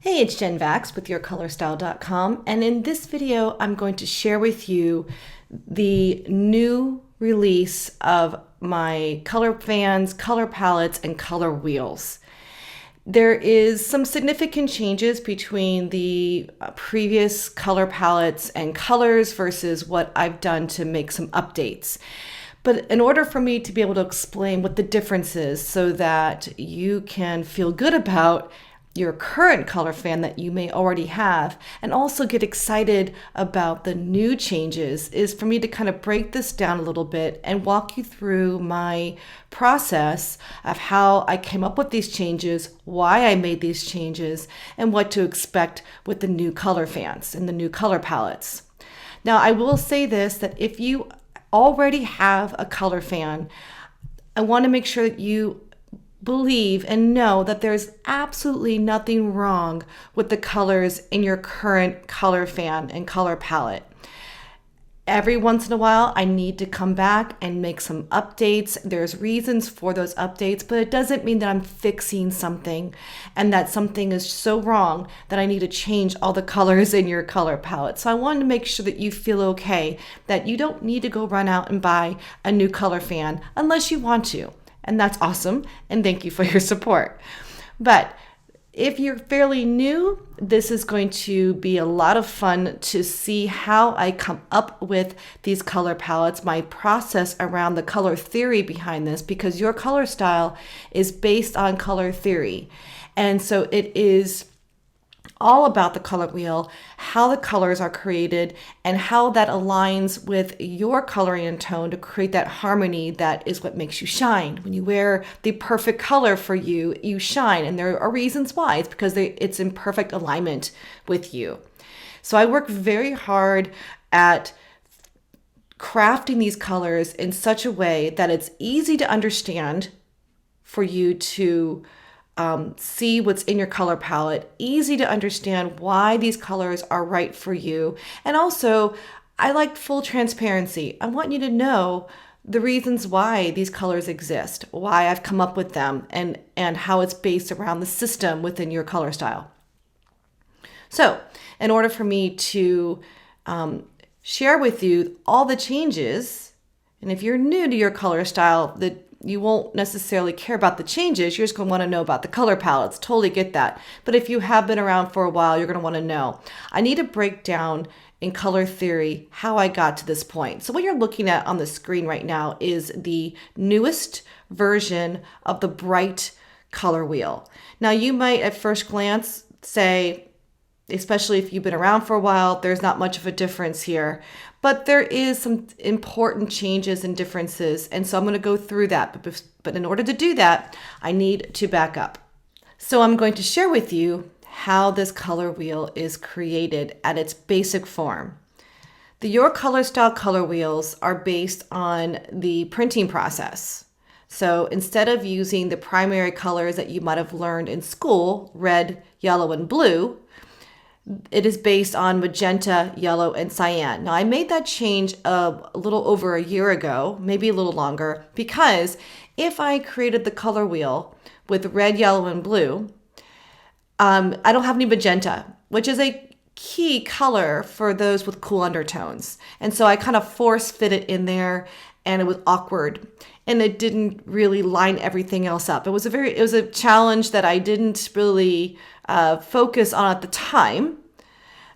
Hey, it's Jen Vax with YourColorStyle.com, and in this video, I'm going to share with you the new release of my color fans, color palettes, and color wheels. There is some significant changes between the previous color palettes and colors versus what I've done to make some updates. But in order for me to be able to explain what the difference is so that you can feel good about your current color fan that you may already have and also get excited about the new changes, is for me to kind of break this down a little bit and walk you through my process of how I came up with these changes, why I made these changes, and what to expect with the new color fans and the new color palettes. Now, I will say this, that if you already have a color fan, I want to make sure that you believe and know that there's absolutely nothing wrong with the colors in your current color fan and color palette. Every once in a while, I need to come back and make some updates. There's reasons for those updates, but it doesn't mean that I'm fixing something and that something is so wrong that I need to change all the colors in your color palette. So I wanted to make sure that you feel okay, that you don't need to go run out and buy a new color fan unless you want to. And that's awesome. And thank you for your support. But if you're fairly new, this is going to be a lot of fun to see how I come up with these color palettes, my process around the color theory behind this, because your color style is based on color theory. And so it is all about the color wheel, how the colors are created, and how that aligns with your coloring and tone to create that harmony that is what makes you shine. When you wear the perfect color for you, you shine. And there are reasons why. It's because it's in perfect alignment with you. So I work very hard at crafting these colors in such a way that it's easy to understand for you to see what's in your color palette, easy to understand why these colors are right for you. And also, I like full transparency. I want you to know the reasons why these colors exist, why I've come up with them, and how it's based around the system within your color style. So, in order for me to share with you all the changes, and if you're new to your color style, you won't necessarily care about the changes. You're just going to want to know about the color palettes. Totally get that. But if you have been around for a while, you're going to want to know. I need to break down in color theory how I got to this point. So what you're looking at on the screen right now is the newest version of the Bright color wheel. Now, you might at first glance say, especially if you've been around for a while, there's not much of a difference here. But there is some important changes and differences, and so I'm going to go through that. But in order to do that, I need to back up. So I'm going to share with you how this color wheel is created at its basic form. The Your Color Style color wheels are based on the printing process. So instead of using the primary colors that you might have learned in school, red, yellow, and blue, it is based on magenta, yellow, and cyan. Now, I made that change a little over a year ago, maybe a little longer, because if I created the color wheel with red, yellow, and blue, I don't have any magenta, which is a key color for those with cool undertones. And so I kind of force fit it in there, and it was awkward. And it didn't really line everything else up. It was a challenge that I didn't really focus on at the time,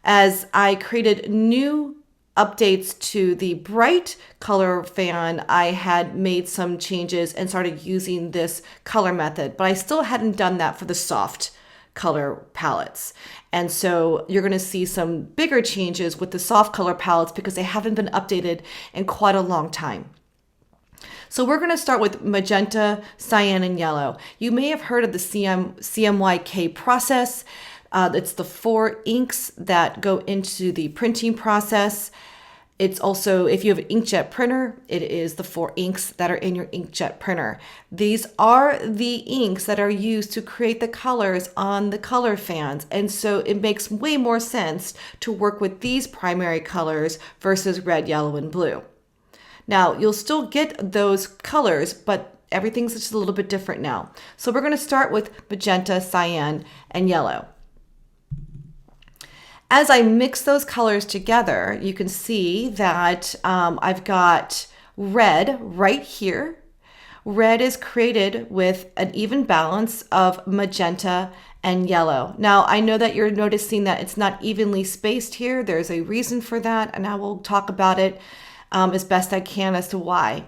as I created new updates to the Bright color fan. I had made some changes and started using this color method, but I still hadn't done that for the soft color palettes. And so you're going to see some bigger changes with the soft color palettes because they haven't been updated in quite a long time. So we're going to start with magenta, cyan, and yellow. You may have heard of the CMYK process. It's the 4 inks that go into the printing process. It's also, if you have an inkjet printer, it is the 4 inks that are in your inkjet printer. These are the inks that are used to create the colors on the color fans. And so it makes way more sense to work with these primary colors versus red, yellow, and blue. Now, you'll still get those colors, but everything's just a little bit different now. So we're going to start with magenta, cyan, and yellow. As I mix those colors together, you can see that I've got red right here. Red is created with an even balance of magenta and yellow. Now, I know that you're noticing that it's not evenly spaced here. There's a reason for that, and I will talk about it as best I can as to why.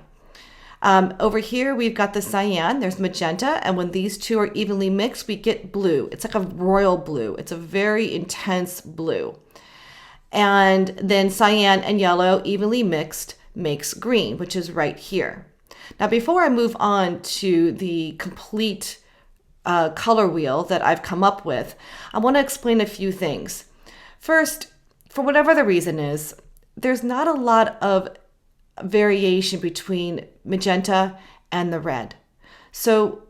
Over here, we've got the cyan, there's magenta, and when these two are evenly mixed, we get blue. It's like a royal blue. It's a very intense blue. And then cyan and yellow evenly mixed makes green, which is right here. Now, before I move on to the complete color wheel that I've come up with, I want to explain a few things. First, for whatever the reason is, there's not a lot of variation between magenta and the red. So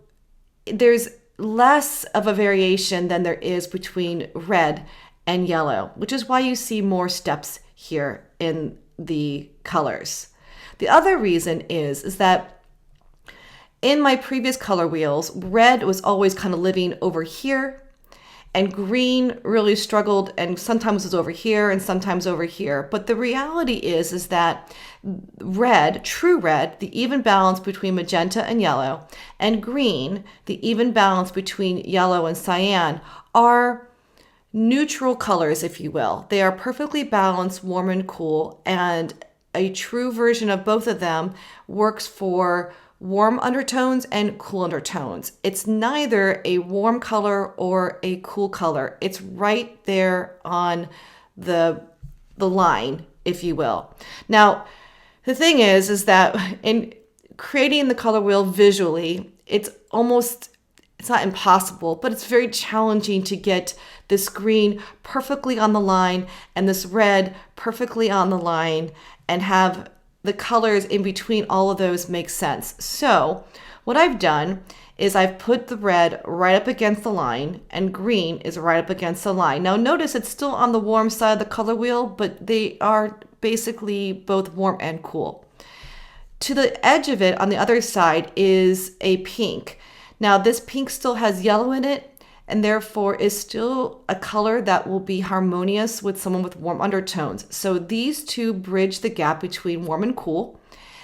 there's less of a variation than there is between red and yellow, which is why you see more steps here in the colors. The other reason is that in my previous color wheels, red was always kind of living over here, and green really struggled and sometimes was over here and sometimes over here. But the reality is that red, true red, the even balance between magenta and yellow, and green, the even balance between yellow and cyan, are neutral colors, if you will. They are perfectly balanced, warm and cool, and a true version of both of them works for warm undertones and cool undertones. It's neither a warm color or a cool color. It's right there on the line, if you will. Now, the thing is that in creating the color wheel visually, it's not impossible, but it's very challenging to get this green perfectly on the line and this red perfectly on the line and have the colors in between all of those make sense. So what I've done is I've put the red right up against the line and green is right up against the line. Now notice it's still on the warm side of the color wheel, but they are basically both warm and cool. To the edge of it on the other side is a pink. Now this pink still has yellow in it, and therefore is still a color that will be harmonious with someone with warm undertones. So these two bridge the gap between warm and cool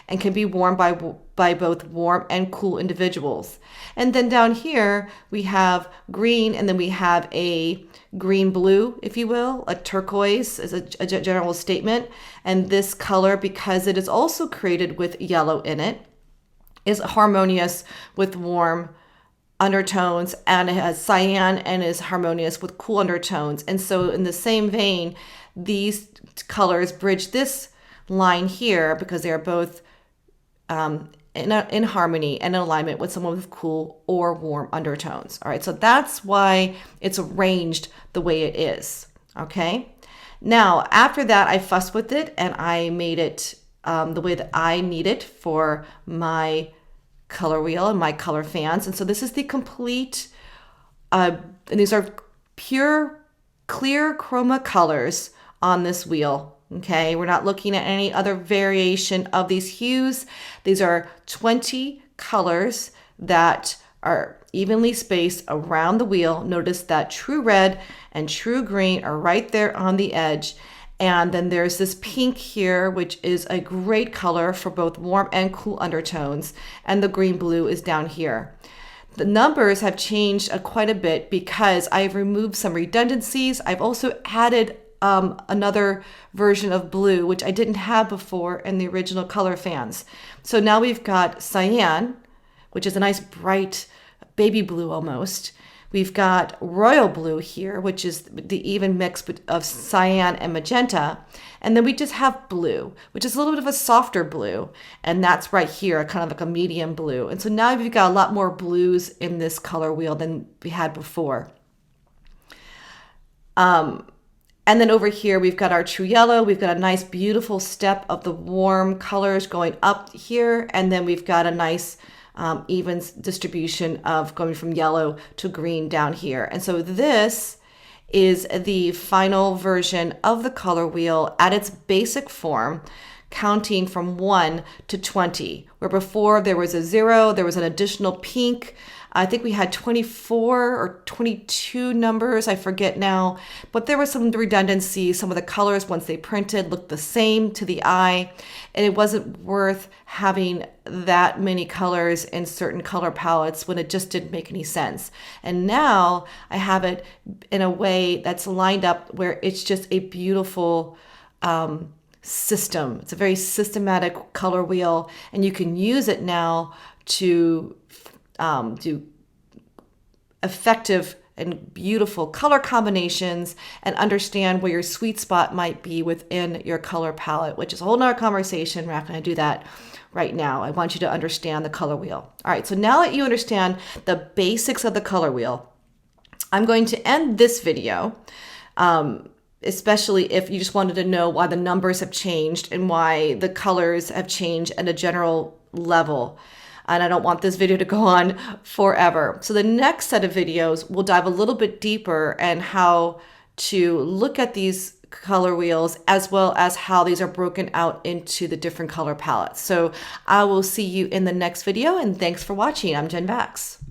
and can be worn by both warm and cool individuals. And then down here we have green, and then we have a green blue, if you will, a turquoise is a general statement. And this color, because it is also created with yellow in it, is harmonious with warm undertones, and it has cyan and is harmonious with cool undertones. And so in the same vein, these colors bridge this line here because they are both in harmony and in alignment with someone with cool or warm undertones. All right, so that's why it's arranged the way it is. Okay, now after that, I fussed with it and I made it the way that I need it for my color wheel and my color fans. And so this is the complete, and these are pure, clear chroma colors on this wheel. Okay, we're not looking at any other variation of these hues. These are 20 colors that are evenly spaced around the wheel. Notice that true red and true green are right there on the edge. And then there's this pink here, which is a great color for both warm and cool undertones. And the green blue is down here. The numbers have changed quite a bit because I've removed some redundancies. I've also added another version of blue, which I didn't have before in the original color fans. So now we've got cyan, which is a nice bright baby blue almost. We've got royal blue here, which is the even mix of cyan and magenta. And then we just have blue, which is a little bit of a softer blue. And that's right here, kind of like a medium blue. And so now we've got a lot more blues in this color wheel than we had before. And then over here, we've got our true yellow. We've got a nice, beautiful step of the warm colors going up here. And then we've got a nice even distribution of going from yellow to green down here. And so this is the final version of the color wheel at its basic form, counting from 1 to 20, where before there was a 0, there was an additional pink I think we had 24 or 22 numbers, I forget now, but there was some redundancy. Some of the colors, once they printed, looked the same to the eye, and it wasn't worth having that many colors in certain color palettes when it just didn't make any sense. And now I have it in a way that's lined up where it's just a beautiful system. It's a very systematic color wheel, and you can use it now to do effective and beautiful color combinations and understand where your sweet spot might be within your color palette, which is a whole nother conversation. We're not going to do that right now. I want you to understand the color wheel. All right, so now that you understand the basics of the color wheel, I'm going to end this video, especially if you just wanted to know why the numbers have changed and why the colors have changed at a general level. And I don't want this video to go on forever. So the next set of videos will dive a little bit deeper and how to look at these color wheels, as well as how these are broken out into the different color palettes. So I will see you in the next video, and thanks for watching. I'm Jen Vax.